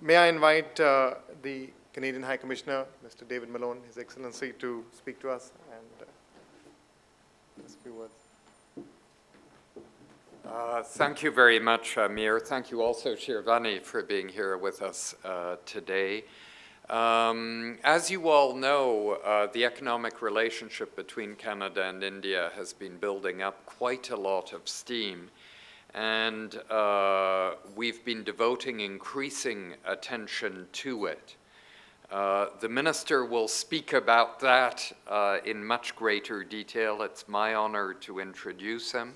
May I invite the Canadian High Commissioner, Mr. David Malone, His Excellency, to speak to us and just a few words. Thank you very much, Amir. Thank you also, Shirvani, for being here with us today. As you all know, the economic relationship between Canada and India has been building up quite a lot of steam. And we've been devoting increasing attention to it. The Minister will speak about that in much greater detail. It's my honor to introduce him.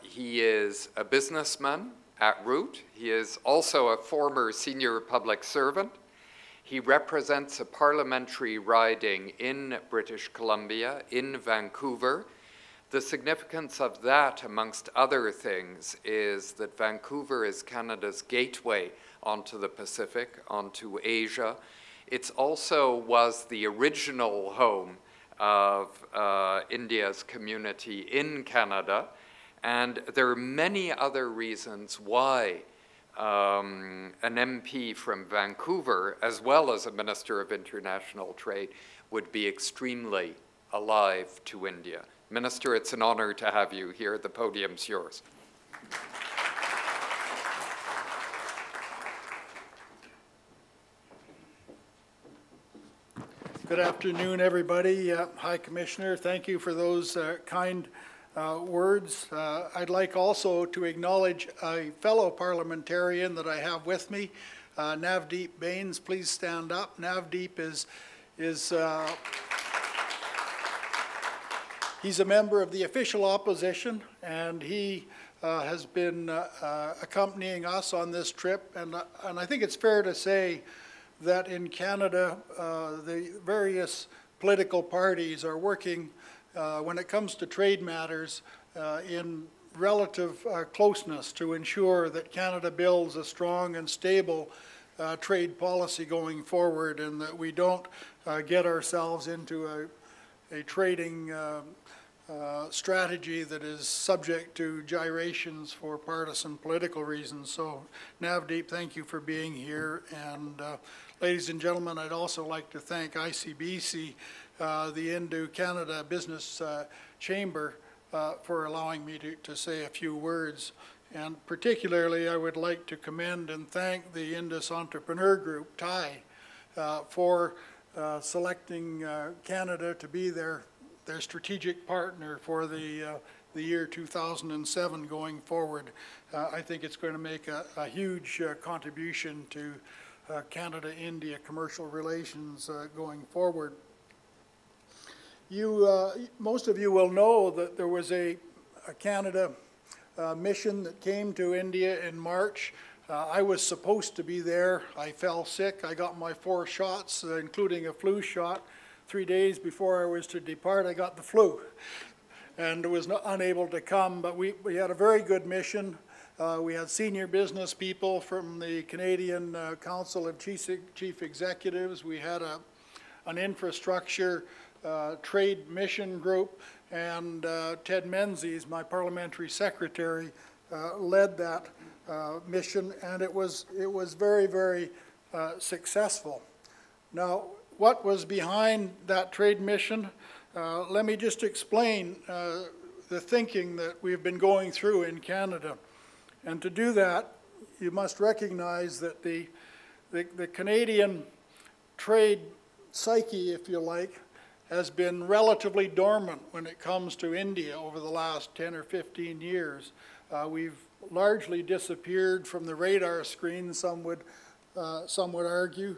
He is a businessman at root. He is also a former senior public servant. He represents a parliamentary riding in British Columbia, in Vancouver. The significance of that, amongst other things, is that Vancouver is Canada's gateway onto the Pacific, onto Asia. It also was the original home of India's community in Canada, and there are many other reasons why an MP from Vancouver, as well as a Minister of International Trade, would be extremely alive to India. Minister, it's an honor to have you here. The podium's yours. Good afternoon, everybody. High Commissioner, thank you for those kind words. I'd like also to acknowledge a fellow parliamentarian that I have with me, Navdeep Bains. Please stand up. Navdeep is he's a member of the official opposition, and he has been accompanying us on this trip. And I think it's fair to say that in Canada, the various political parties are working, when it comes to trade matters, in relative closeness to ensure that Canada builds a strong and stable trade policy going forward, and that we don't get ourselves into a trading strategy that is subject to gyrations for partisan political reasons. So, Navdeep, thank you for being here. And ladies and gentlemen, I'd also like to thank ICBC, the Indo Canada Business Chamber, for allowing me to say a few words. And particularly, I would like to commend and thank the Indus Entrepreneur Group, TIE, for selecting Canada to be their strategic partner for the year 2007 going forward. I think it's going to make a huge contribution to Canada-India commercial relations going forward. Most of you will know that there was a Canada mission that came to India in March. I was supposed to be there. I fell sick. I got my 4 shots, including a flu shot. 3 days before I was to depart, I got the flu and was unable to come, but we had a very good mission. We had senior business people from the Canadian Council of Chief Executives. We had an infrastructure trade mission group, and Ted Menzies, my parliamentary secretary, led that mission, and it was very, very successful. Now, what was behind that trade mission? Let me just explain the thinking that we've been going through in Canada. And to do that, you must recognize that the Canadian trade psyche, if you like, has been relatively dormant when it comes to India over the last 10 or 15 years. We've largely disappeared from the radar screen, some would argue.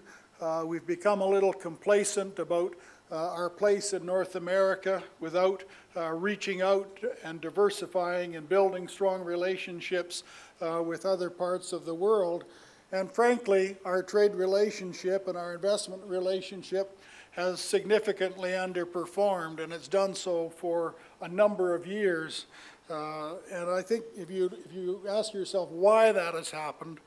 We've become a little complacent about our place in North America without reaching out and diversifying and building strong relationships with other parts of the world. And frankly, our trade relationship and our investment relationship has significantly underperformed, and it's done so for a number of years. And I think if you ask yourself why that has happened,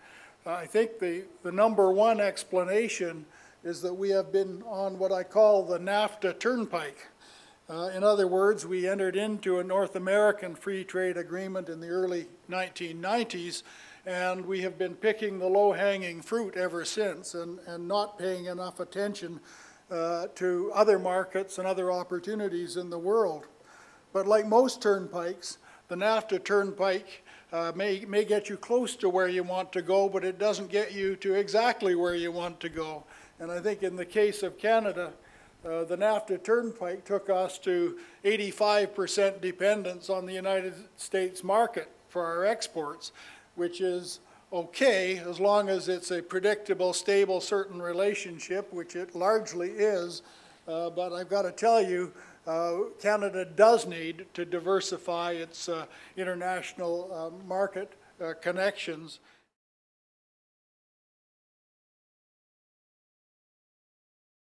I think the number one explanation is that we have been on what I call the NAFTA turnpike. In other words, we entered into a North American free trade agreement in the early 1990s, and we have been picking the low-hanging fruit ever since and not paying enough attention to other markets and other opportunities in the world. But like most turnpikes, the NAFTA turnpike may get you close to where you want to go, but it doesn't get you to exactly where you want to go. And I think in the case of Canada, the NAFTA turnpike took us to 85% dependence on the United States market for our exports, which is okay as long as it's a predictable, stable, certain relationship, which it largely is. But I've got to tell you, Canada does need to diversify its international market connections.